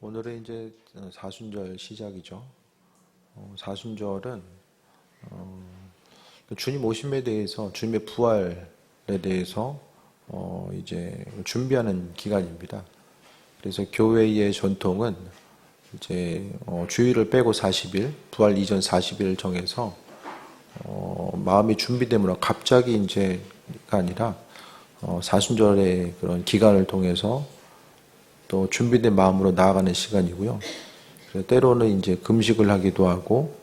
오늘은 이제 사순절 시작이죠. 사순절은 주님 오심에 대해서, 주님의 부활에 대해서 이제 준비하는 기간입니다. 그래서 교회의 전통은 이제 주일을 빼고 40일, 부활 이전 40일을 정해서 마음이 준비됨으로 갑자기 이제가 아니라 사순절의 그런 기간을 통해서 또 준비된 마음으로 나아가는 시간이고요. 그래서 때로는 이제 금식을 하기도 하고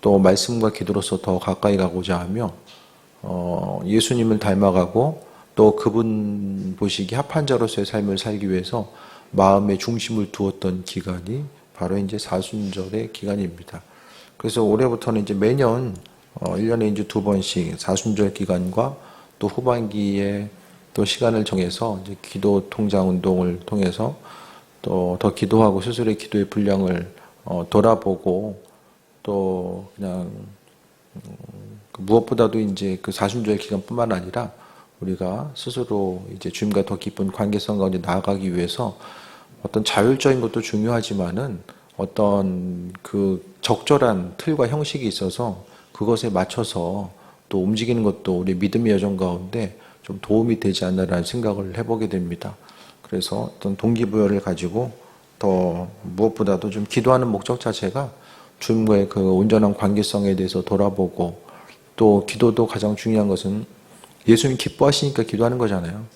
또 말씀과 기도로서 더 가까이 가고자 하며 예수님을 닮아가고 또 그분 보시기 합한 자로서의 삶을 살기 위해서 마음의 중심을 두었던 기간이 바로 이제 사순절의 기간입니다. 그래서 올해부터는 이제 매년 1년에 이제 2번씩 사순절 기간과 또 후반기에 또 시간을 정해서 이제 기도 통장 운동을 통해서 또 더 기도하고 스스로의 기도의 분량을 돌아보고 또 그냥 무엇보다도 이제 그 사순절 기간뿐만 아니라 우리가 스스로 이제 주님과 더 깊은 관계성 가운데 나아가기 위해서 어떤 자율적인 것도 중요하지만은 어떤 그 적절한 틀과 형식이 있어서 그것에 맞춰서 또 움직이는 것도 우리 믿음의 여정 가운데 좀 도움이 되지 않나라는 생각을 해보게 됩니다. 그래서 어떤 동기부여를 가지고 더 무엇보다도 좀 기도하는 목적 자체가 주님과의 그 온전한 관계성에 대해서 돌아보고 또 기도도 가장 중요한 것은 예수님이 기뻐하시니까 기도하는 거잖아요.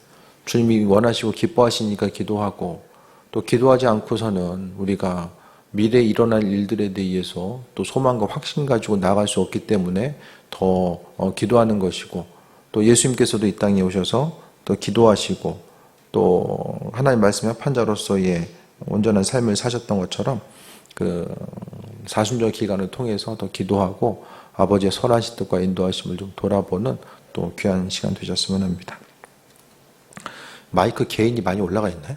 주님이 원하시고 기뻐하시니까 기도하고 또 기도하지 않고서는 우리가 미래에 일어날 일들에 대해서 또 소망과 확신 가지고 나아갈 수 없기 때문에 더 기도하는 것이고 또 예수님께서도 이 땅에 오셔서 또 기도하시고 또 하나님 말씀의 합한 자로서의 온전한 삶을 사셨던 것처럼 그 사순절 기간을 통해서 더 기도하고 아버지의 선하신 뜻과 인도하심을 좀 돌아보는 또 귀한 시간 되셨으면 합니다. 마이크 개인이 많이 올라가 있나요?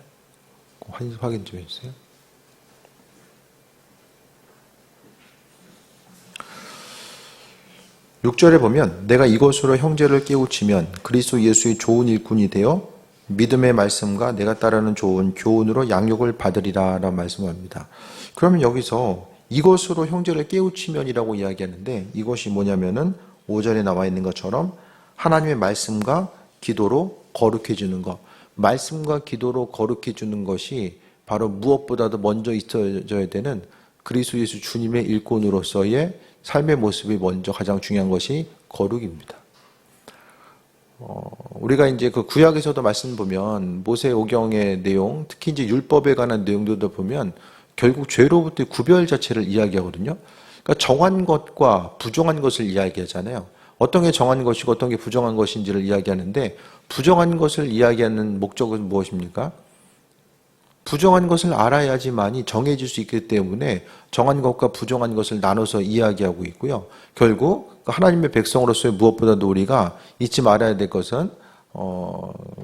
확인 좀 해주세요. (6절에) 보면 내가 이것으로 형제를 깨우치면 그리스도 예수의 좋은 일꾼이 되어 믿음의 말씀과 내가 따르는 좋은 교훈으로 양육을 받으리라 라고 말씀합니다. 그러면 여기서 이것으로 형제를 깨우치면이라고 이야기하는데 이것이 뭐냐면은 5절에 나와 있는 것처럼 하나님의 말씀과 기도로 거룩해지는 것, 말씀과 기도로 거룩해지는 것이 바로 무엇보다도 먼저 있어져야 되는 그리스도 예수 주님의 일꾼으로서의 삶의 모습이 먼저 가장 중요한 것이 거룩입니다. 우리가 이제 그 구약에서도 말씀 보면 모세 오경의 내용, 특히 이제 율법에 관한 내용들도 보면 결국 죄로부터의 구별 자체를 이야기하거든요. 그러니까 정한 것과 부정한 것을 이야기하잖아요. 어떤 게 정한 것이고 어떤 게 부정한 것인지를 이야기하는데 부정한 것을 이야기하는 목적은 무엇입니까? 부정한 것을 알아야지만이 정해질 수 있기 때문에 정한 것과 부정한 것을 나눠서 이야기하고 있고요. 결국 하나님의 백성으로서의 무엇보다도 우리가 잊지 말아야 될 것은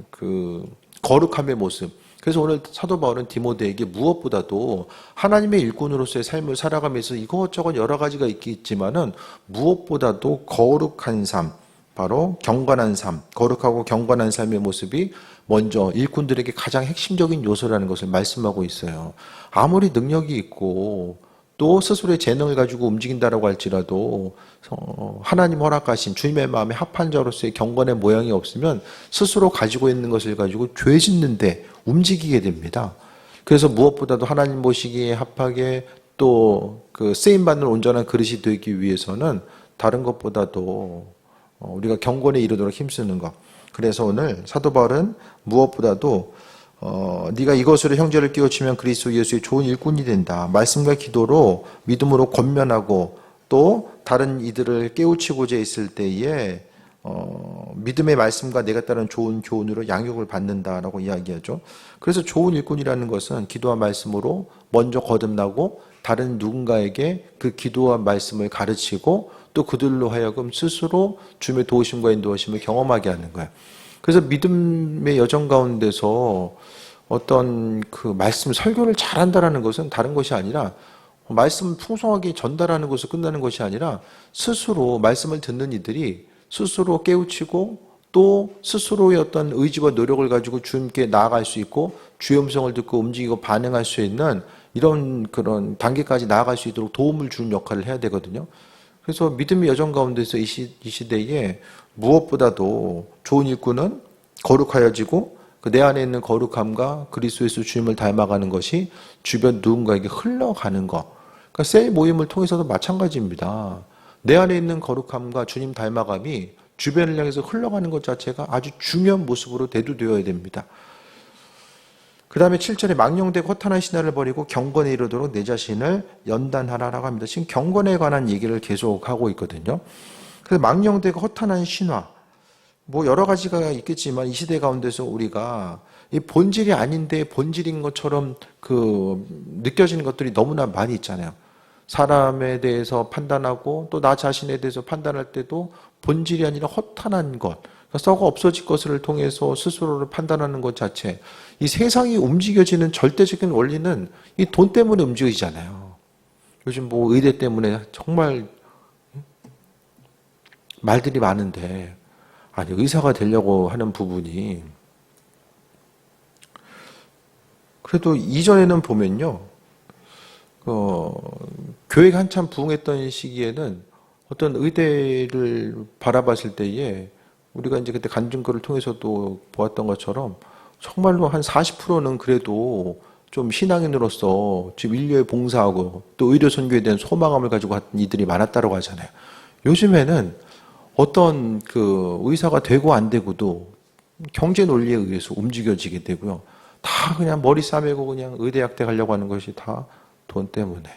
그 거룩함의 모습. 그래서 오늘 사도 바울은 디모데에게 무엇보다도 하나님의 일꾼으로서의 삶을 살아가면서 이것저것 여러 가지가 있겠지만은 무엇보다도 거룩한 삶, 바로 경건한 삶, 거룩하고 경건한 삶의 모습이 먼저 일꾼들에게 가장 핵심적인 요소라는 것을 말씀하고 있어요. 아무리 능력이 있고 또 스스로의 재능을 가지고 움직인다라고 할지라도 하나님 허락하신 주님의 마음에 합한 자로서의 경건의 모양이 없으면 스스로 가지고 있는 것을 가지고 죄 짓는데 움직이게 됩니다. 그래서 무엇보다도 하나님 보시기에 합하게 또 그 쓰임받는 온전한 그릇이 되기 위해서는 다른 것보다도 우리가 경건에 이르도록 힘쓰는 것. 그래서 오늘 사도 바울은 무엇보다도 네가 이것으로 형제를 깨우치면 그리스도 예수의 좋은 일꾼이 된다. 말씀과 기도로 믿음으로 권면하고 또 다른 이들을 깨우치고자 있을 때에 믿음의 말씀과 내가 따른 좋은 교훈으로 양육을 받는다라고 이야기하죠. 그래서 좋은 일꾼이라는 것은 기도와 말씀으로 먼저 거듭나고 다른 누군가에게 그 기도와 말씀을 가르치고 또 그들로 하여금 스스로 주님의 도우심과 인도하심을 경험하게 하는 거예요. 그래서 믿음의 여정 가운데서 어떤 그 말씀 설교를 잘한다라는 것은 다른 것이 아니라 말씀을 풍성하게 전달하는 것으로 끝나는 것이 아니라 스스로 말씀을 듣는 이들이 스스로 깨우치고 또 스스로의 어떤 의지와 노력을 가지고 주님께 나아갈 수 있고 주의 음성을 듣고 움직이고 반응할 수 있는 이런 그런 단계까지 나아갈 수 있도록 도움을 주는 역할을 해야 되거든요. 그래서 믿음의 여정 가운데서 이 시대에 무엇보다도 좋은 일꾼은 거룩하여지고 그 내 안에 있는 거룩함과 그리스도 예수 주님을 닮아가는 것이 주변 누군가에게 흘러가는 것. 그러니까 셀 모임을 통해서도 마찬가지입니다. 내 안에 있는 거룩함과 주님 닮아감이 주변을 향해서 흘러가는 것 자체가 아주 중요한 모습으로 대두되어야 됩니다. 그 다음에 7절에 망령되고 허탄한 신화를 버리고 경건에 이르도록 내 자신을 연단하라라고 합니다. 지금 경건에 관한 얘기를 계속 하고 있거든요. 그래서 망령되고 허탄한 신화, 뭐 여러 가지가 있겠지만 이 시대 가운데서 우리가 이 본질이 아닌데 본질인 것처럼 그 느껴지는 것들이 너무나 많이 있잖아요. 사람에 대해서 판단하고 또 나 자신에 대해서 판단할 때도 본질이 아니라 허탄한 것, 그러니까 썩어 없어질 것을 통해서 스스로를 판단하는 것 자체, 이 세상이 움직여지는 절대적인 원리는 이 돈 때문에 움직이잖아요. 요즘 뭐 의대 때문에 정말 말들이 많은데, 아니 의사가 되려고 하는 부분이 그래도 이전에는 보면요, 교회가 한참 부흥했던 시기에는 어떤 의대를 바라봤을 때에 우리가 이제 그때 간증거를 통해서도 보았던 것처럼 정말로 한 40%는 그래도 좀 신앙인으로서 지금 인류에 봉사하고 또 의료 선교에 대한 소망감을 가지고 갔던 이들이 많았다고 하잖아요. 요즘에는 어떤 그 의사가 되고 안 되고도 경제 논리에 의해서 움직여지게 되고요. 다 그냥 머리 싸매고 그냥 의대학대 가려고 하는 것이 다 돈 때문에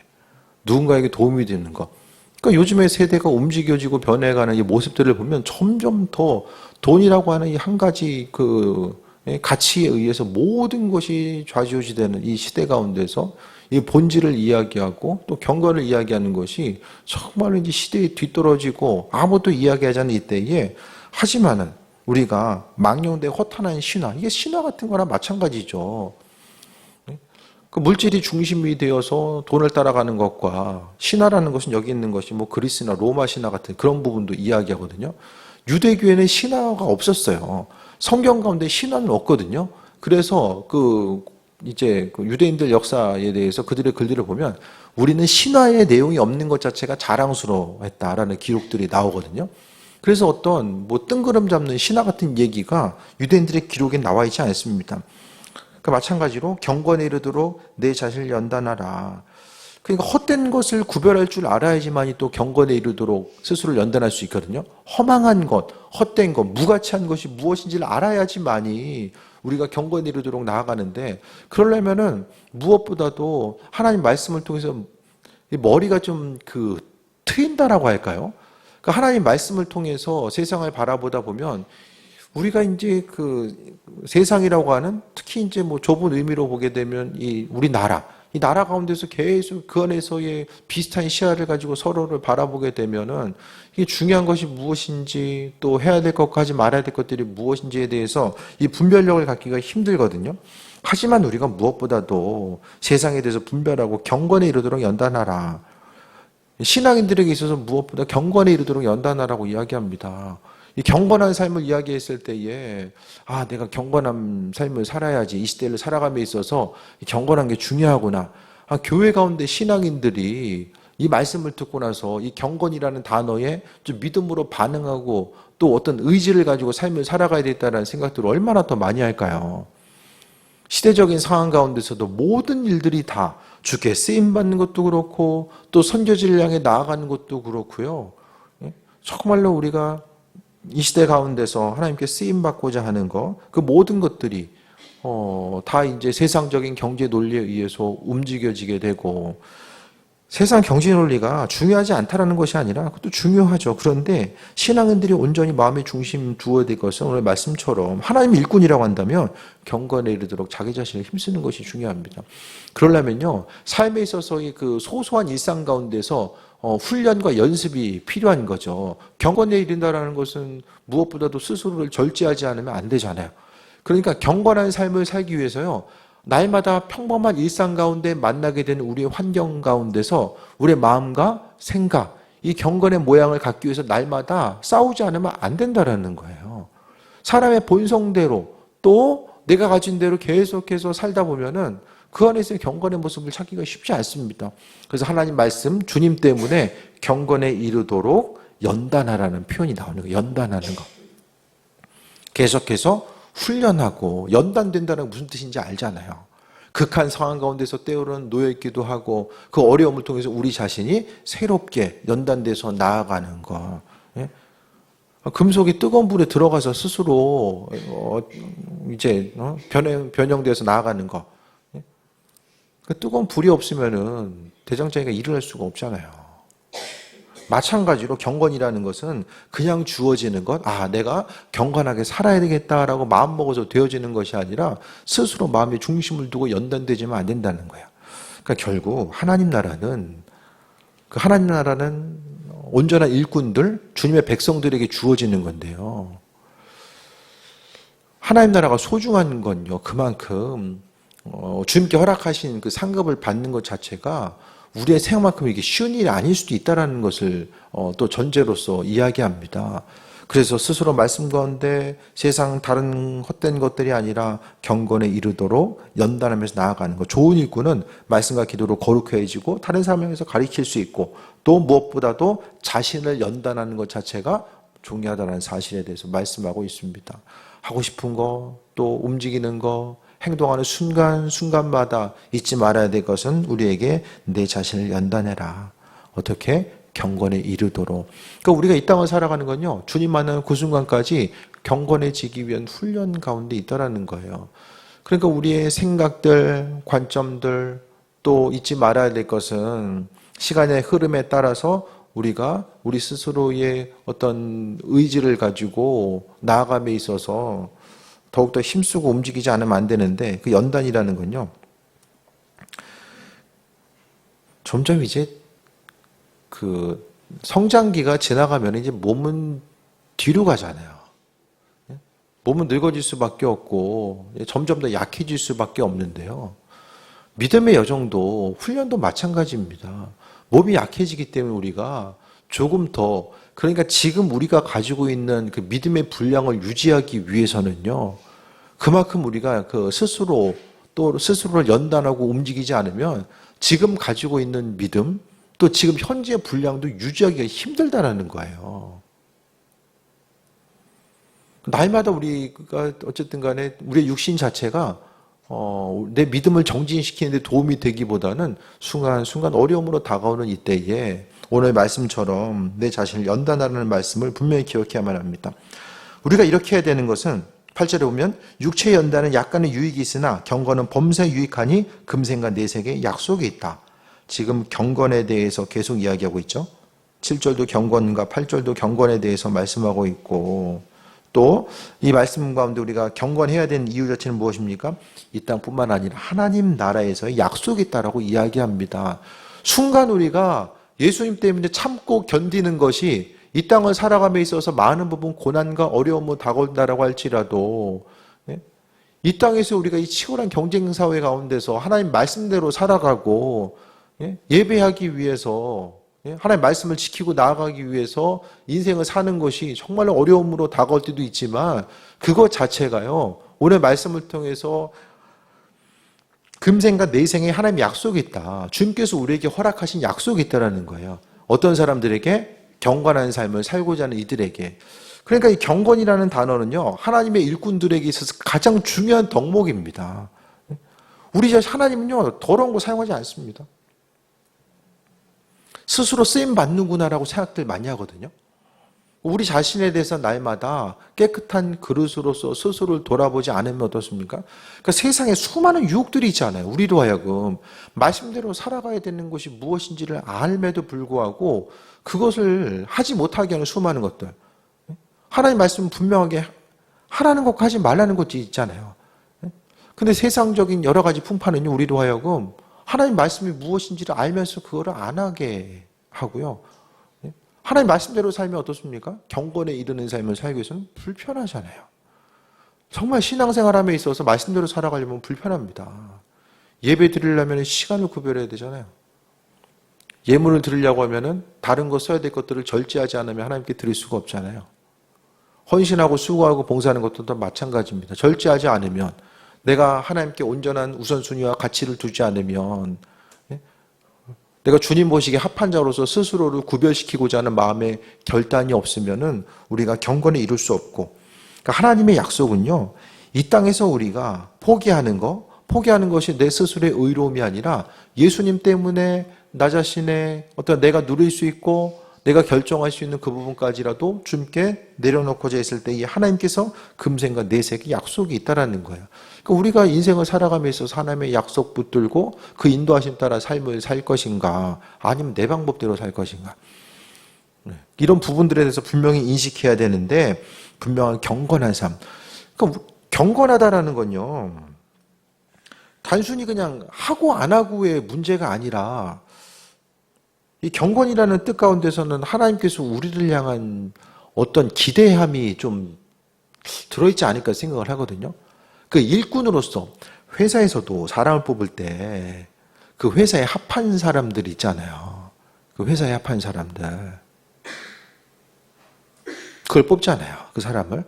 누군가에게 도움이 되는 것. 그러니까 요즘의 세대가 움직여지고 변해가는 이 모습들을 보면 점점 더 돈이라고 하는 이 한 가지 그 가치에 의해서 모든 것이 좌지우지되는 이 시대 가운데서 이 본질을 이야기하고 또 경건을 이야기하는 것이 정말로 이제 시대에 뒤떨어지고 아무도 이야기하지 않는 이때에, 하지만은 우리가 망령되고 허탄한 신화, 이게 신화 같은 거나 마찬가지죠. 그 물질이 중심이 되어서 돈을 따라가는 것과 신화라는 것은 여기 있는 것이 뭐 그리스나 로마 신화 같은 그런 부분도 이야기하거든요. 유대교에는 신화가 없었어요. 성경 가운데 신화는 없거든요. 그래서 이제 유대인들 역사에 대해서 그들의 글들을 보면 우리는 신화의 내용이 없는 것 자체가 자랑스러웠다라는 기록들이 나오거든요. 그래서 어떤 뭐 뜬구름 잡는 신화 같은 얘기가 유대인들의 기록에 나와 있지 않습니다. 마찬가지로 경건에 이르도록 내 자신을 연단하라. 그러니까 헛된 것을 구별할 줄 알아야지만이 또 경건에 이르도록 스스로를 연단할 수 있거든요. 허망한 것, 헛된 것, 무가치한 것이 무엇인지를 알아야지만이 우리가 경건에 이르도록 나아가는데, 그러려면은 무엇보다도 하나님 말씀을 통해서 머리가 좀 트인다라고 할까요? 그러니까 하나님 말씀을 통해서 세상을 바라보다 보면 우리가 이제 세상이라고 하는, 특히 이제 뭐 좁은 의미로 보게 되면 이 나라 가운데서 계속 그 안에서의 비슷한 시야를 가지고 서로를 바라보게 되면은 이게 중요한 것이 무엇인지, 또 해야 될 것과 하지 말아야 될 것들이 무엇인지에 대해서 이 분별력을 갖기가 힘들거든요. 하지만 우리가 무엇보다도 세상에 대해서 분별하고 경건에 이르도록 연단하라. 신앙인들에게 있어서 무엇보다 경건에 이르도록 연단하라고 이야기합니다. 이 경건한 삶을 이야기했을 때에 내가 경건한 삶을 살아야지, 이 시대를 살아감에 있어서 경건한 게 중요하구나. 교회 가운데 신앙인들이 이 말씀을 듣고 나서 이 경건이라는 단어에 좀 믿음으로 반응하고 또 어떤 의지를 가지고 삶을 살아가야 되겠다는 생각들을 얼마나 더 많이 할까요? 시대적인 상황 가운데서도 모든 일들이 다 주께 쓰임받는 것도 그렇고 또 선교지를 향해 나아가는 것도 그렇고요. 정말로 우리가 이 시대 가운데서 하나님께 쓰임받고자 하는 것, 그 모든 것들이 다 이제 세상적인 경제 논리에 의해서 움직여지게 되고, 세상 경제 논리가 중요하지 않다라는 것이 아니라 그것도 중요하죠. 그런데 신앙인들이 온전히 마음의 중심 두어야 될 것은 오늘 말씀처럼 하나님 일꾼이라고 한다면 경건에 이르도록 자기 자신을 힘쓰는 것이 중요합니다. 그러려면요, 삶에 있어서의 그 소소한 일상 가운데서 훈련과 연습이 필요한 거죠. 경건에 이른다라는 것은 무엇보다도 스스로를 절제하지 않으면 안 되잖아요. 그러니까 경건한 삶을 살기 위해서요, 날마다 평범한 일상 가운데 만나게 되는 우리의 환경 가운데서 우리의 마음과 생각, 이 경건의 모양을 갖기 위해서 날마다 싸우지 않으면 안 된다라는 거예요. 사람의 본성대로 또 내가 가진 대로 계속해서 살다 보면은 그 안에서의 경건의 모습을 찾기가 쉽지 않습니다. 그래서 하나님 말씀, 주님 때문에 경건에 이르도록 연단하라는 표현이 나오는 거예요. 연단하는 거. 계속해서 훈련하고, 연단된다는 게 무슨 뜻인지 알잖아요. 극한 상황 가운데서 때로는 놓여있기도 하고, 그 어려움을 통해서 우리 자신이 새롭게 연단돼서 나아가는 거. 예? 금속이 뜨거운 불에 들어가서 스스로 이제 변형돼서 나아가는 거. 예? 그 뜨거운 불이 없으면은 대장장이가 일을 할 수가 없잖아요. 마찬가지로 경건이라는 것은 그냥 주어지는 것, 내가 경건하게 살아야 되겠다라고 마음먹어서 되어지는 것이 아니라 스스로 마음의 중심을 두고 연단되지면 안 된다는 거예요. 그러니까 결국 하나님 나라는 온전한 일꾼들, 주님의 백성들에게 주어지는 건데요. 하나님 나라가 소중한 건요, 그만큼 주님께 허락하신 그 상급을 받는 것 자체가 우리의 생각만큼 이게 쉬운 일이 아닐 수도 있다는 것을 또 전제로서 이야기합니다. 그래서 스스로 말씀 가운데 세상 다른 헛된 것들이 아니라 경건에 이르도록 연단하면서 나아가는 것. 좋은 일꾼은 말씀과 기도로 거룩해지고 다른 사람에서 가르칠 수 있고, 또 무엇보다도 자신을 연단하는 것 자체가 중요하다는 사실에 대해서 말씀하고 있습니다. 하고 싶은 거, 또 움직이는 거, 행동하는 순간마다 잊지 말아야 될 것은 우리에게 내 자신을 연단해라. 어떻게? 경건에 이르도록. 그러니까 우리가 이 땅을 살아가는 건요, 주님 만나는 그 순간까지 경건해지기 위한 훈련 가운데 있다라는 거예요. 그러니까 우리의 생각들, 관점들, 또 잊지 말아야 될 것은 시간의 흐름에 따라서 우리가 우리 스스로의 어떤 의지를 가지고 나아감에 있어서 더욱더 힘쓰고 움직이지 않으면 안 되는데, 그 연단이라는 건요, 점점 이제 그 성장기가 지나가면 이제 몸은 뒤로 가잖아요. 몸은 늙어질 수밖에 없고 점점 더 약해질 수밖에 없는데요. 믿음의 여정도 훈련도 마찬가지입니다. 몸이 약해지기 때문에 우리가 조금 더, 그러니까 지금 우리가 가지고 있는 그 믿음의 분량을 유지하기 위해서는요, 그만큼 우리가 그 스스로를 연단하고 움직이지 않으면 지금 가지고 있는 믿음, 또 지금 현재의 분량도 유지하기가 힘들다라는 거예요. 나이마다 우리가 어쨌든 간에 우리의 육신 자체가 내 믿음을 정진시키는 데 도움이 되기보다는 순간순간 어려움으로 다가오는 이때에 오늘 말씀처럼 내 자신을 연단하라는 말씀을 분명히 기억해야만 합니다. 우리가 이렇게 해야 되는 것은 8절에 보면 육체의 연단은 약간의 유익이 있으나 경건은 범사에 유익하니 금생과 내생에 약속이 있다. 지금 경건에 대해서 계속 이야기하고 있죠. 7절도 경건과 8절도 경건에 대해서 말씀하고 있고, 또 이 말씀 가운데 우리가 경건해야 되는 이유 자체는 무엇입니까? 이 땅뿐만 아니라 하나님 나라에서의 약속이 있다라고 이야기합니다. 순간 우리가 예수님 때문에 참고 견디는 것이 이 땅을 살아감에 있어서 많은 부분 고난과 어려움을 다가온다라고 할지라도, 이 땅에서 우리가 이 치열한 경쟁 사회 가운데서 하나님 말씀대로 살아가고 예배하기 위해서, 하나님 말씀을 지키고 나아가기 위해서 인생을 사는 것이 정말 어려움으로 다가올 때도 있지만, 그것 자체가요, 오늘 말씀을 통해서 금생과 내생에 하나님의 약속이 있다. 주님께서 우리에게 허락하신 약속이 있다는 거예요. 어떤 사람들에게? 경건한 삶을 살고자 하는 이들에게. 그러니까 이 경건이라는 단어는요, 하나님의 일꾼들에게 있어서 가장 중요한 덕목입니다. 우리 자신 하나님은요, 더러운 거 사용하지 않습니다. 스스로 쓰임 받는구나라고 생각들 많이 하거든요. 우리 자신에 대해서 날마다 깨끗한 그릇으로서 스스로를 돌아보지 않으면 어떻습니까? 그러니까 세상에 수많은 유혹들이 있잖아요. 우리로 하여금 말씀대로 살아가야 되는 것이 무엇인지를 알매도 불구하고 그것을 하지 못하게 하는 수많은 것들. 하나님 말씀은 분명하게 하라는 것과 하지 말라는 것이 있잖아요. 근데 세상적인 여러 가지 풍파는요, 우리로 하여금 하나님 말씀이 무엇인지를 알면서 그거를 안 하게 하고요. 하나님 말씀대로 살면 어떻습니까? 경건에 이르는 삶을 살기 위해서는 불편하잖아요. 정말 신앙생활함에 있어서 말씀대로 살아가려면 불편합니다. 예배 드리려면 시간을 구별해야 되잖아요. 예물을 드리려고 하면은 다른 거 써야 될 것들을 절제하지 않으면 하나님께 드릴 수가 없잖아요. 헌신하고 수고하고 봉사하는 것도 마찬가지입니다. 절제하지 않으면 내가 하나님께 온전한 우선순위와 가치를 두지 않으면, 예? 내가 주님 보시기에 합한 자로서 스스로를 구별시키고자 하는 마음의 결단이 없으면은 우리가 경건을 이룰 수 없고, 그러니까 하나님의 약속은요, 이 땅에서 우리가 포기하는 것이 내 스스로의 의로움이 아니라 예수님 때문에 나 자신의 어떤 내가 누릴 수 있고 내가 결정할 수 있는 그 부분까지라도 주님께 내려놓고자 했을 때 이 하나님께서 금생과 내세의 약속이 있다라는 거예요. 그러니까 우리가 인생을 살아감에 있어서 하나님의 약속 붙들고 그 인도하심 따라 삶을 살 것인가, 아니면 내 방법대로 살 것인가. 이런 부분들에 대해서 분명히 인식해야 되는데, 분명한 경건한 삶. 그러니까 경건하다라는 건요, 단순히 그냥 하고 안 하고의 문제가 아니라, 이 경건이라는 뜻 가운데서는 하나님께서 우리를 향한 어떤 기대함이 좀 들어있지 않을까 생각을 하거든요. 그 일꾼으로서 회사에서도 사람을 뽑을 때 그 회사에 합한 사람들 있잖아요. 그 회사에 합한 사람들. 그걸 뽑잖아요. 그 사람을.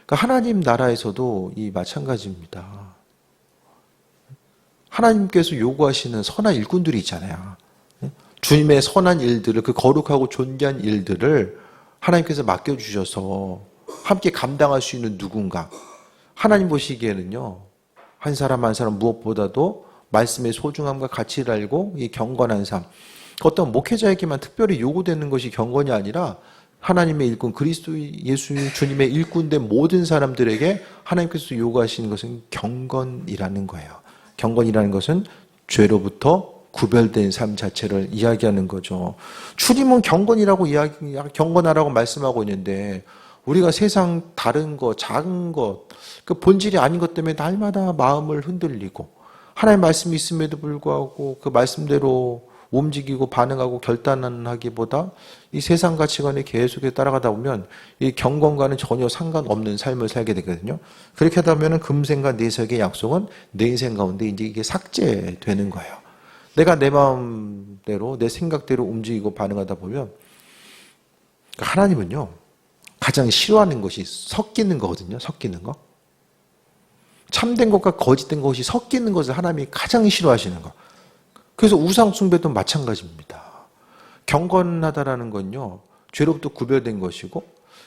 그러니까 하나님 나라에서도 이 마찬가지입니다. 하나님께서 요구하시는 선한 일꾼들이 있잖아요. 주님의 선한 일들을, 그 거룩하고 존귀한 일들을 하나님께서 맡겨주셔서 함께 감당할 수 있는 누군가. 하나님 보시기에는요, 한 사람 한 사람 무엇보다도 말씀의 소중함과 가치를 알고 이 경건한 삶. 어떤 목회자에게만 특별히 요구되는 것이 경건이 아니라 하나님의 일꾼, 그리스도 예수 주님의 일꾼된 모든 사람들에게 하나님께서 요구하시는 것은 경건이라는 거예요. 경건이라는 것은 죄로부터 구별된 삶 자체를 이야기하는 거죠. 주님은 경건하라고 말씀하고 있는데, 우리가 세상 다른 것, 작은 것, 그 본질이 아닌 것 때문에 날마다 마음을 흔들리고, 하나님 말씀이 있음에도 불구하고 그 말씀대로 움직이고 반응하고 결단하기보다 이 세상 가치관에 계속 따라가다 보면 이 경건과는 전혀 상관없는 삶을 살게 되거든요. 그렇게 하다 보면 금생과 내세의 약속은 내 인생 가운데 이제 이게 삭제되는 거예요. 내가 내 마음대로, 내 생각대로 움직이고 반응하다 보면, 하나님은요, 가장 싫어하는 것이 섞이는 거거든요. 섞이는 거. 참된 것과 거짓된 것이 섞이는 것을 하나님이 가장 싫어하시는 거. 그래서 우상숭배도 마찬가지입니다. 경건하다라는 건요, 죄로부터 구별된 것이고,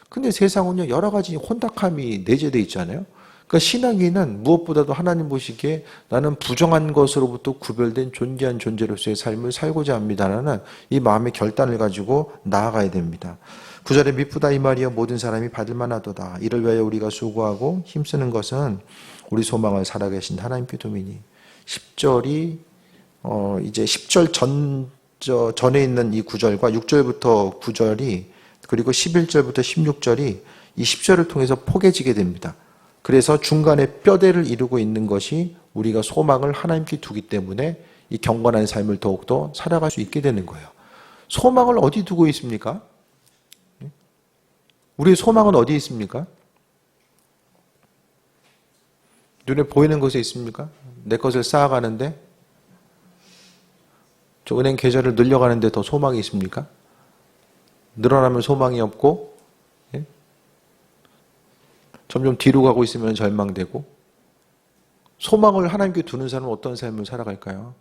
근데 세상은요, 여러 가지 혼탁함이 내재되어 있잖아요. 그러니까 신앙인은 무엇보다도 하나님 보시기에 나는 부정한 것으로부터 구별된 존귀한 존재로서의 삶을 살고자 합니다라는 이 마음의 결단을 가지고 나아가야 됩니다. 9절에 미쁘다 이 말이여 모든 사람이 받을 만하도다. 이를 위하여 우리가 수고하고 힘쓰는 것은 우리 소망을 살아계신 하나님께 둠이니. 10절이 이제 10절 전에 있는 이 9절과 6절부터 9절이, 그리고 11절부터 16절이 이 10절을 통해서 포개지게 됩니다. 그래서 중간에 뼈대를 이루고 있는 것이 우리가 소망을 하나님께 두기 때문에 이 경건한 삶을 더욱더 살아갈 수 있게 되는 거예요. 소망을 어디 두고 있습니까? 우리의 소망은 어디에 있습니까? 눈에 보이는 것에 있습니까? 내 것을 쌓아가는데, 저 은행 계좌를 늘려가는데 더 소망이 있습니까? 늘어나면 소망이 없고, 예? 점점 뒤로 가고 있으면 절망되고, 소망을 하나님께 두는 사람은 어떤 삶을 살아갈까요?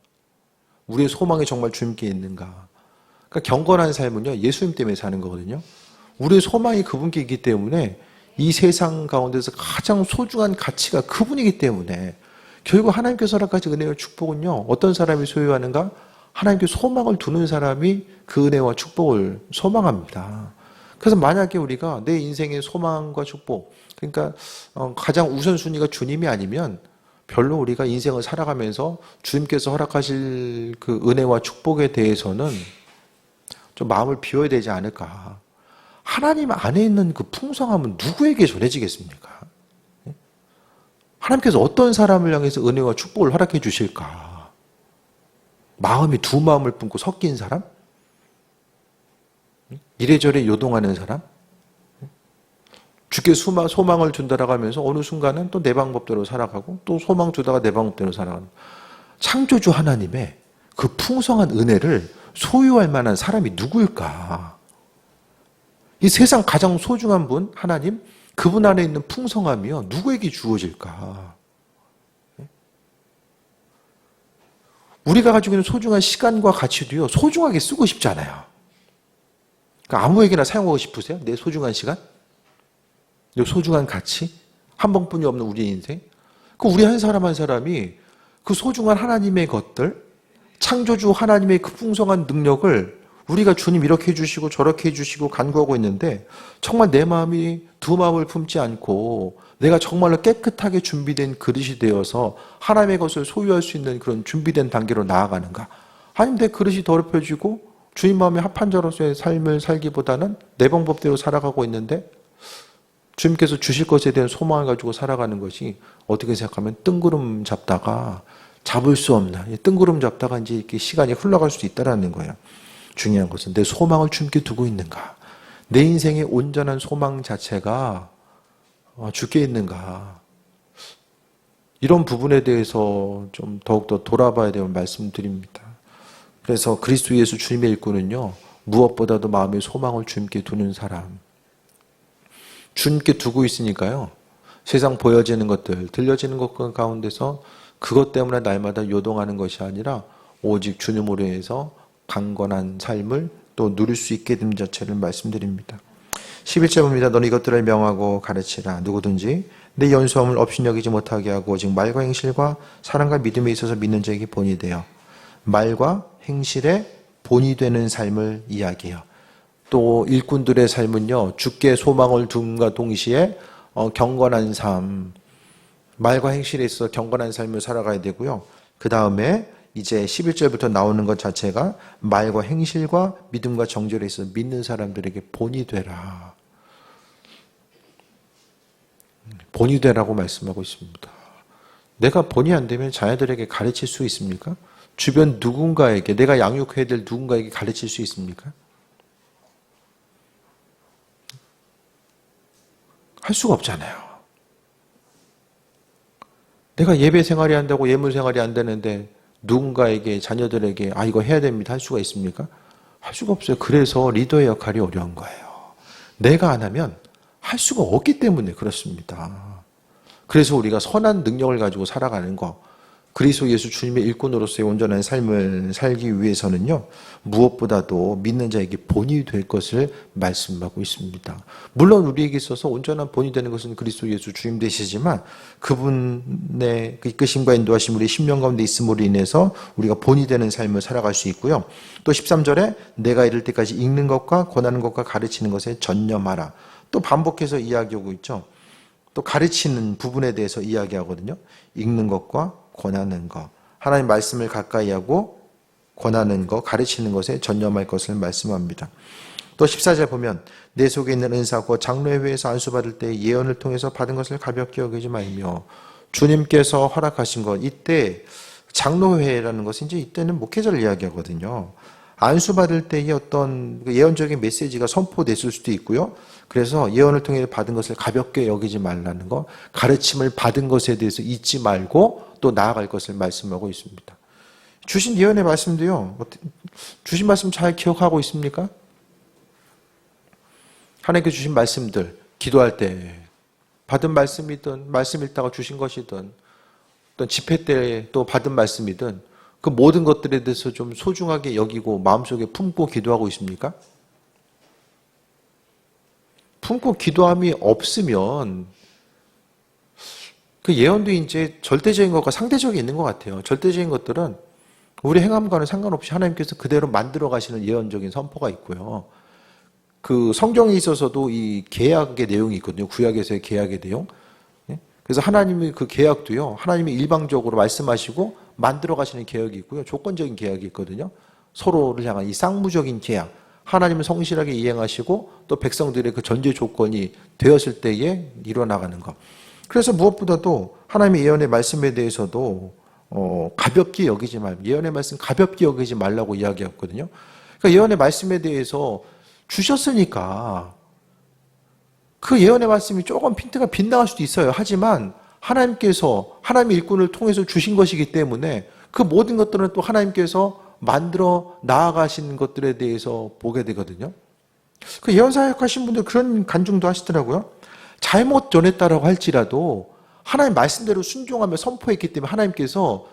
우리의 소망이 정말 주님께 있는가? 그러니까 경건한 삶은요, 예수님 때문에 사는 거거든요. 우리의 소망이 그분께 있기 때문에 이 세상 가운데서 가장 소중한 가치가 그분이기 때문에 결국 하나님께서 허락하신 은혜와 축복은요, 어떤 사람이 소유하는가? 하나님께 소망을 두는 사람이 그 은혜와 축복을 소망합니다. 그래서 만약에 우리가 내 인생의 소망과 축복, 그러니까 가장 우선순위가 주님이 아니면 별로 우리가 인생을 살아가면서 주님께서 허락하실 그 은혜와 축복에 대해서는 좀 마음을 비워야 되지 않을까. 하나님 안에 있는 그 풍성함은 누구에게 전해지겠습니까? 하나님께서 어떤 사람을 향해서 은혜와 축복을 허락해 주실까? 마음이 두 마음을 품고 섞인 사람? 이래저래 요동하는 사람? 주께 소망을 준다라고 하면서 어느 순간은 또 내 방법대로 살아가고 또 소망 주다가 내 방법대로 살아가는, 창조주 하나님의 그 풍성한 은혜를 소유할 만한 사람이 누구일까? 이 세상 가장 소중한 분, 하나님, 그분 안에 있는 풍성함이요, 누구에게 주어질까? 우리가 가지고 있는 소중한 시간과 가치도요, 소중하게 쓰고 싶지 않아요. 그러니까 아무에게나 사용하고 싶으세요? 내 소중한 시간? 내 소중한 가치? 한 번뿐이 없는 우리의 인생? 그 우리 한 사람 한 사람이 그 소중한 하나님의 것들, 창조주 하나님의 그 풍성한 능력을 우리가 주님 이렇게 해주시고 저렇게 해주시고 간구하고 있는데 정말 내 마음이 두 마음을 품지 않고 내가 정말로 깨끗하게 준비된 그릇이 되어서 하나님의 것을 소유할 수 있는 그런 준비된 단계로 나아가는가? 아니면 내 그릇이 더럽혀지고 주님 마음에 합한 자로서의 삶을 살기보다는 내 방법대로 살아가고 있는데 주님께서 주실 것에 대한 소망을 가지고 살아가는 것이 어떻게 생각하면 뜬구름 잡다가 잡을 수 없는, 뜬구름 잡다가 이제 이렇게 시간이 흘러갈 수도 있다는 거예요. 중요한 것은 내 소망을 주님께 두고 있는가? 내 인생의 온전한 소망 자체가 주께 있는가? 이런 부분에 대해서 좀 더욱더 돌아봐야 되는 말씀드립니다. 그래서 그리스도 예수 주님의 일꾼은요, 무엇보다도 마음의 소망을 주님께 두는 사람. 주님께 두고 있으니까요, 세상 보여지는 것들, 들려지는 것 가운데서 그것 때문에 날마다 요동하는 것이 아니라 오직 주님으로 인해서 강건한 삶을 또 누릴 수 있게 된 자체를 말씀드립니다. 11절 봅니다. 너는 이것들을 명하고 가르치라. 누구든지 내 연수함을 업신여기지 못하게 하고 오직 말과 행실과 사랑과 믿음에 있어서 믿는 자에게 본이 되어 말과 행실에 본이 되는 삶을 이야기해요. 또 일꾼들의 삶은요, 주께 소망을 둠과 동시에 경건한 삶, 말과 행실에 있어서 경건한 삶을 살아가야 되고요. 그 다음에 이제 11절부터 나오는 것 자체가 말과 행실과 믿음과 정절에 있어서 믿는 사람들에게 본이 되라. 본이 되라고 말씀하고 있습니다. 내가 본이 안 되면 자녀들에게 가르칠 수 있습니까? 주변 누군가에게, 내가 양육해야 될 누군가에게 가르칠 수 있습니까? 할 수가 없잖아요. 내가 예배 생활이 한다고 예물 생활이 안 되는데 누군가에게, 자녀들에게 이거 해야 됩니다 할 수가 있습니까? 할 수가 없어요. 그래서 리더의 역할이 어려운 거예요. 내가 안 하면 할 수가 없기 때문에 그렇습니다. 그래서 우리가 선한 능력을 가지고 살아가는 거, 그리스도 예수 주님의 일꾼으로서의 온전한 삶을 살기 위해서는요, 무엇보다도 믿는 자에게 본이 될 것을 말씀하고 있습니다. 물론 우리에게 있어서 온전한 본이 되는 것은 그리스도 예수 주님 되시지만 그분의 이끄심과 인도하심 우리 심령 가운데 있음으로 인해서 우리가 본이 되는 삶을 살아갈 수 있고요. 또 13절에 내가 이를 때까지 읽는 것과 권하는 것과 가르치는 것에 전념하라. 또 반복해서 이야기하고 있죠. 또 가르치는 부분에 대해서 이야기하거든요. 읽는 것과 권하는 것, 하나님 말씀을 가까이 하고 권하는 것, 가르치는 것에 전념할 것을 말씀합니다. 또 14절 보면 내 속에 있는 은사고 장로회에서 안수받을 때 예언을 통해서 받은 것을 가볍게 여기지 말며, 주님께서 허락하신 것, 이때 장로회라는 것은 이제 이때는 목회자를 이야기하거든요. 안수받을 때의 어떤 예언적인 메시지가 선포됐을 수도 있고요. 그래서 예언을 통해 받은 것을 가볍게 여기지 말라는 것, 가르침을 받은 것에 대해서 잊지 말고 또 나아갈 것을 말씀하고 있습니다. 주신 예언의 말씀도요, 주신 말씀 잘 기억하고 있습니까? 하나님께 주신 말씀들, 기도할 때 받은 말씀이든 말씀 읽다가 주신 것이든 어떤 집회 때 또 받은 말씀이든 그 모든 것들에 대해서 좀 소중하게 여기고 마음속에 품고 기도하고 있습니까? 품고 기도함이 없으면 그 예언도 이제 절대적인 것과 상대적이 있는 것 같아요. 절대적인 것들은 우리 행함과는 상관없이 하나님께서 그대로 만들어 가시는 예언적인 선포가 있고요. 그 성경에 있어서도 이 계약의 내용이 있거든요. 구약에서의 계약의 내용. 그래서 하나님의 그 계약도요, 하나님이 일방적으로 말씀하시고 만들어 가시는 계약이 있고요. 조건적인 계약이 있거든요. 서로를 향한 이 쌍무적인 계약. 하나님은 성실하게 이행하시고 또 백성들의 그 전제 조건이 되었을 때에 일어나가는 것. 그래서 무엇보다도 하나님의 예언의 말씀에 대해서도 가볍게 여기지 말고, 예언의 말씀 가볍게 여기지 말라고 이야기했거든요. 그러니까 예언의 말씀에 대해서 주셨으니까 그 예언의 말씀이 조금 핀트가 빗나갈 수도 있어요. 하지만 하나님께서 하나님의 일꾼을 통해서 주신 것이기 때문에 그 모든 것들은 또 하나님께서 만들어 나아가신 것들에 대해서 보게 되거든요. 그 예언 사역하신 분들 그런 간증도 하시더라고요. 잘못 전했다라고 할지라도 하나님 말씀대로 순종하며 선포했기 때문에 하나님께서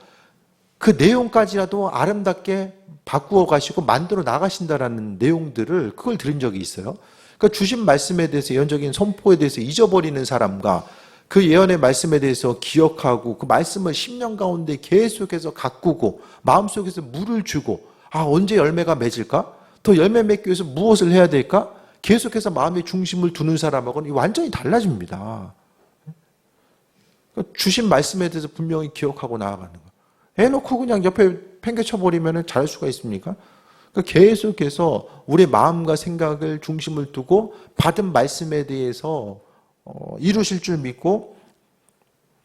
그 내용까지라도 아름답게 바꾸어 가시고 만들어 나가신다라는 내용들을 그걸 들은 적이 있어요. 그러니까 주신 말씀에 대해서 예언적인 선포에 대해서 잊어버리는 사람과 그 예언의 말씀에 대해서 기억하고 그 말씀을 10년 가운데 계속해서 가꾸고 마음속에서 물을 주고 언제 열매가 맺을까? 더 열매 맺기 위해서 무엇을 해야 될까? 계속해서 마음의 중심을 두는 사람하고는 완전히 달라집니다. 그러니까 주신 말씀에 대해서 분명히 기억하고 나아가는 거예요. 해놓고 그냥 옆에 팽개쳐버리면 잘할 수가 있습니까? 그러니까 계속해서 우리의 마음과 생각을 중심을 두고 받은 말씀에 대해서 이루실 줄 믿고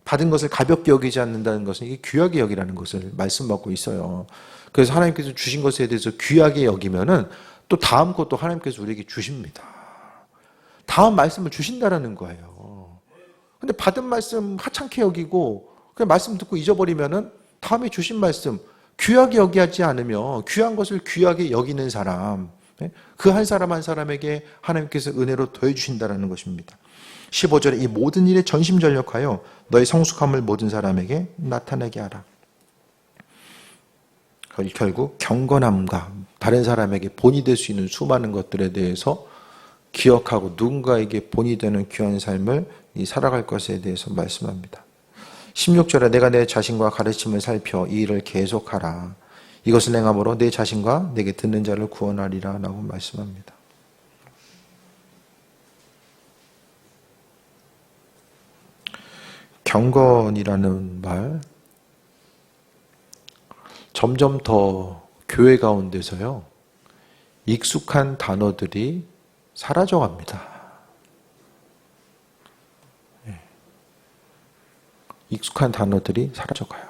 받은 것을 가볍게 여기지 않는다는 것은 이게 귀하게 여기라는 것을 말씀받고 있어요. 그래서 하나님께서 주신 것에 대해서 귀하게 여기면은 또 다음 것도 하나님께서 우리에게 주십니다. 다음 말씀을 주신다라는 거예요. 근데 받은 말씀 하찮게 여기고 그냥 말씀 듣고 잊어버리면은 다음에 주신 말씀 귀하게 여기지 않으며 귀한 것을 귀하게 여기는 사람, 그 한 사람 한 사람에게 하나님께서 은혜로 더해 주신다라는 것입니다. 15절에 이 모든 일에 전심전력하여 너의 성숙함을 모든 사람에게 나타내게 하라. 결국 경건함과 다른 사람에게 본이 될 수 있는 수많은 것들에 대해서 기억하고 누군가에게 본이 되는 귀한 삶을 살아갈 것에 대해서 말씀합니다. 16절에 내가 내 자신과 가르침을 살펴 이 일을 계속하라. 이것을 행함으로 내 자신과 내게 듣는 자를 구원하리라 라고 말씀합니다. 경건이라는 말, 점점 더 교회 가운데서요, 익숙한 단어들이 사라져갑니다. 익숙한 단어들이 사라져가요.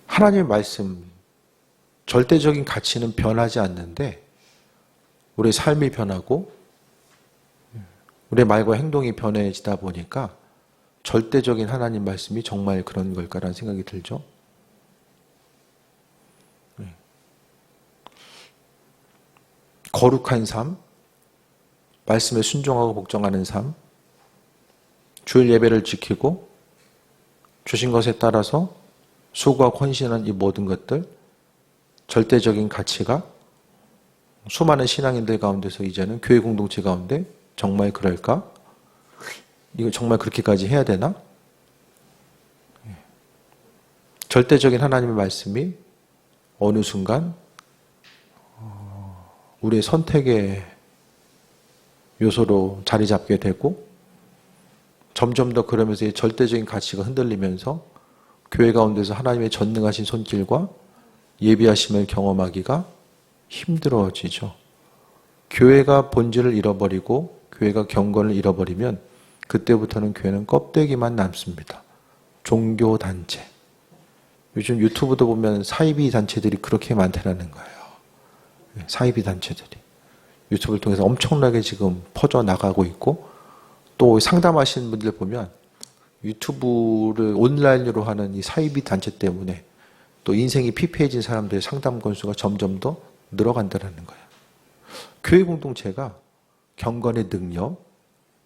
하나님의 말씀, 절대적인 가치는 변하지 않는데 우리의 삶이 변하고 우리의 말과 행동이 변해지다 보니까 절대적인 하나님 말씀이 정말 그런 걸까라는 생각이 들죠. 거룩한 삶, 말씀에 순종하고 복종하는 삶, 주일 예배를 지키고 주신 것에 따라서 수고하고 헌신한 이 모든 것들, 절대적인 가치가 수많은 신앙인들 가운데서 이제는 교회 공동체 가운데 정말 그럴까? 이거 정말 그렇게까지 해야 되나? 절대적인 하나님의 말씀이 어느 순간 우리의 선택의 요소로 자리 잡게 되고 점점 더 그러면서 이 절대적인 가치가 흔들리면서 교회 가운데서 하나님의 전능하신 손길과 예비하심을 경험하기가 힘들어지죠. 교회가 본질을 잃어버리고 교회가 경건을 잃어버리면 그때부터는 교회는 껍데기만 남습니다. 종교단체. 요즘 유튜브도 보면 사이비 단체들이 그렇게 많다는 거예요. 사이비 단체들이. 유튜브를 통해서 엄청나게 지금 퍼져나가고 있고 또 상담하시는 분들 보면 유튜브를 온라인으로 하는 이 사이비 단체 때문에 또 인생이 피폐해진 사람들의 상담 건수가 점점 더 늘어간다는 거예요. 교회 공동체가 경건의 능력,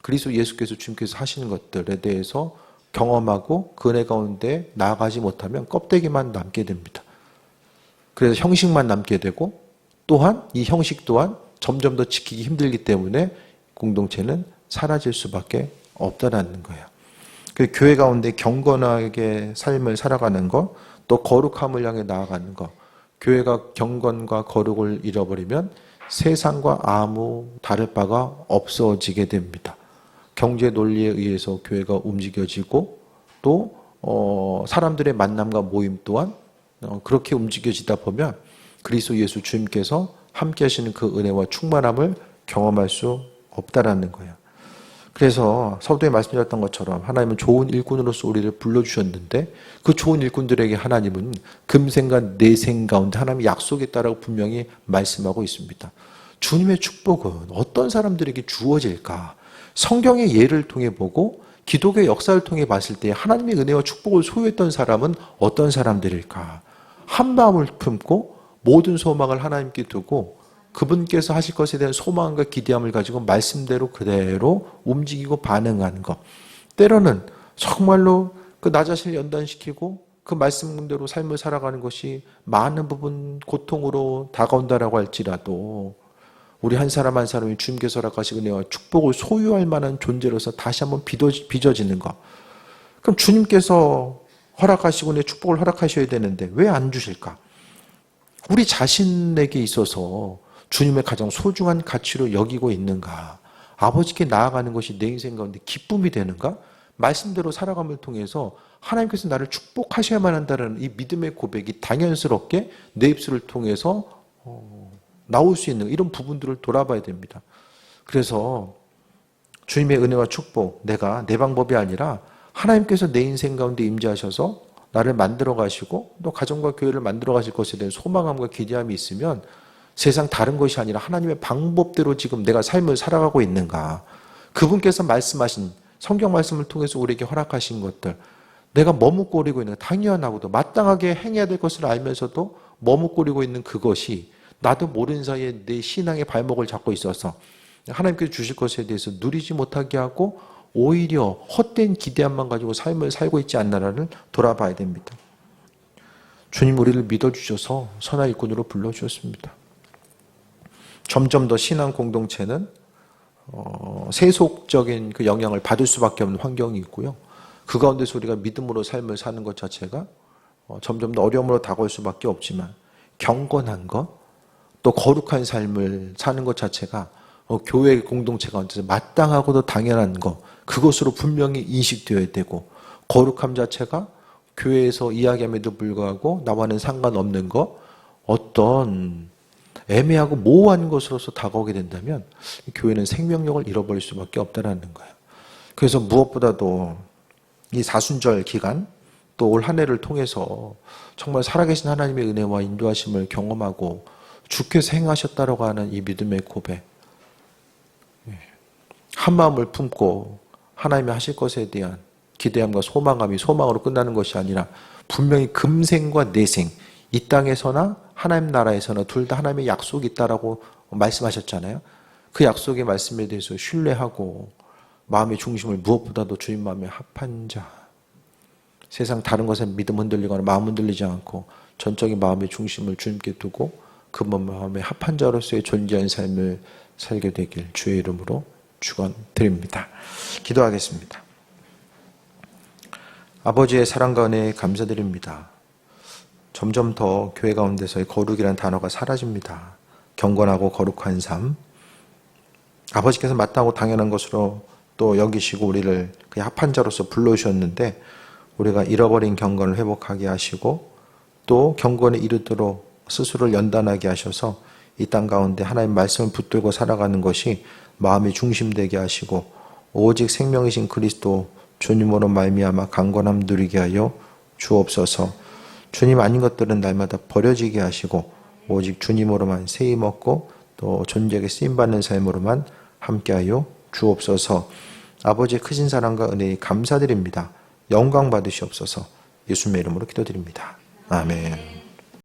그리스도 예수께서 주님께서 하시는 것들에 대해서 경험하고 그 은혜 가운데 나아가지 못하면 껍데기만 남게 됩니다. 그래서 형식만 남게 되고 또한 이 형식 또한 점점 더 지키기 힘들기 때문에 공동체는 사라질 수밖에 없다라는 거예요. 그 교회 가운데 경건하게 삶을 살아가는 것, 또 거룩함을 향해 나아가는 것, 교회가 경건과 거룩을 잃어버리면 세상과 아무 다를 바가 없어지게 됩니다. 경제 논리에 의해서 교회가 움직여지고 또 사람들의 만남과 모임 또한 그렇게 움직여지다 보면 그리스도 예수 주님께서 함께 하시는 그 은혜와 충만함을 경험할 수 없다라는 거예요. 그래서 서두에 말씀드렸던 것처럼 하나님은 좋은 일꾼으로서 우리를 불러주셨는데 그 좋은 일꾼들에게 하나님은 금생과 내생 가운데 하나님의 약속에 따라고 분명히 말씀하고 있습니다. 주님의 축복은 어떤 사람들에게 주어질까? 성경의 예를 통해 보고 기독교의 역사를 통해 봤을 때 하나님의 은혜와 축복을 소유했던 사람은 어떤 사람들일까? 한 마음을 품고 모든 소망을 하나님께 두고 그분께서 하실 것에 대한 소망과 기대함을 가지고 말씀대로 그대로 움직이고 반응하는 것. 때로는 정말로 그 나 자신을 연단시키고 그 말씀대로 삶을 살아가는 것이 많은 부분 고통으로 다가온다라고 할지라도 우리 한 사람 한 사람이 주님께서 허락하신 은혜와 축복을 소유할 만한 존재로서 다시 한번 빚어지는 것. 그럼 주님께서 허락하시고 내 축복을 허락하셔야 되는데 왜 안 주실까? 우리 자신에게 있어서 주님의 가장 소중한 가치로 여기고 있는가? 아버지께 나아가는 것이 내 인생 가운데 기쁨이 되는가? 말씀대로 살아감을 통해서 하나님께서 나를 축복하셔야만 한다는 이 믿음의 고백이 당연스럽게 내 입술을 통해서 나올 수 있는 이런 부분들을 돌아봐야 됩니다. 그래서 주님의 은혜와 축복, 내가 내 방법이 아니라 하나님께서 내 인생 가운데 임재하셔서 나를 만들어 가시고 또 가정과 교회를 만들어 가실 것에 대한 소망함과 기대함이 있으면 세상 다른 것이 아니라 하나님의 방법대로 지금 내가 삶을 살아가고 있는가. 그분께서 말씀하신 성경 말씀을 통해서 우리에게 허락하신 것들, 내가 머뭇거리고 있는 당연하고도 마땅하게 행해야 될 것을 알면서도 머뭇거리고 있는 그것이 나도 모르는 사이에 내 신앙의 발목을 잡고 있어서 하나님께서 주실 것에 대해서 누리지 못하게 하고 오히려 헛된 기대함만 가지고 삶을 살고 있지 않나라를 돌아봐야 됩니다. 주님 우리를 믿어주셔서 선한 일꾼으로 불러주셨습니다. 점점 더 신앙 공동체는 세속적인 그 영향을 받을 수밖에 없는 환경이 있고요. 그 가운데서 우리가 믿음으로 삶을 사는 것 자체가 점점 더 어려움으로 다가올 수밖에 없지만 경건한 것, 또 거룩한 삶을 사는 것 자체가 교회 공동체 가운데서 마땅하고도 당연한 것, 그것으로 분명히 인식되어야 되고 거룩함 자체가 교회에서 이야기함에도 불구하고 나와는 상관없는 것, 어떤 애매하고 모호한 것으로서 다가오게 된다면 교회는 생명력을 잃어버릴 수밖에 없다는 거예요. 그래서 무엇보다도 이 사순절 기간 또 올 한 해를 통해서 정말 살아계신 하나님의 은혜와 인도하심을 경험하고 주께서 행하셨다라고 하는 이 믿음의 고백, 한 마음을 품고 하나님이 하실 것에 대한 기대함과 소망함이 소망으로 끝나는 것이 아니라 분명히 금생과 내생, 이 땅에서나 하나님 나라에서나 둘 다 하나님의 약속이 있다라고 말씀하셨잖아요. 그 약속의 말씀에 대해서 신뢰하고 마음의 중심을 무엇보다도 주님 마음에 합한 자, 세상 다른 것에 믿음 흔들리거나 마음 흔들리지 않고 전적인 마음의 중심을 주님께 두고 그 마음에 합한 자로서의 존재한 삶을 살게 되길 주의 이름으로 축원드립니다. 기도하겠습니다. 아버지의 사랑과 은혜에 감사드립니다. 점점 더 교회 가운데서의 거룩이라는 단어가 사라집니다. 경건하고 거룩한 삶, 아버지께서 마땅하고 당연한 것으로 또 여기시고 우리를 그의 합한 자로서 불러주셨는데 우리가 잃어버린 경건을 회복하게 하시고 또 경건에 이르도록 스스로를 연단하게 하셔서 이 땅 가운데 하나님 말씀을 붙들고 살아가는 것이 마음이 중심되게 하시고 오직 생명이신 그리스도 주님으로 말미암아 강건함 누리게 하여 주옵소서. 주님 아닌 것들은 날마다 버려지게 하시고 오직 주님으로만 세임 얻고 또 존재에게 쓰임받는 삶으로만 함께하여 주옵소서. 아버지의 크신 사랑과 은혜에 감사드립니다. 영광 받으시옵소서. 예수님의 이름으로 기도드립니다. 아멘.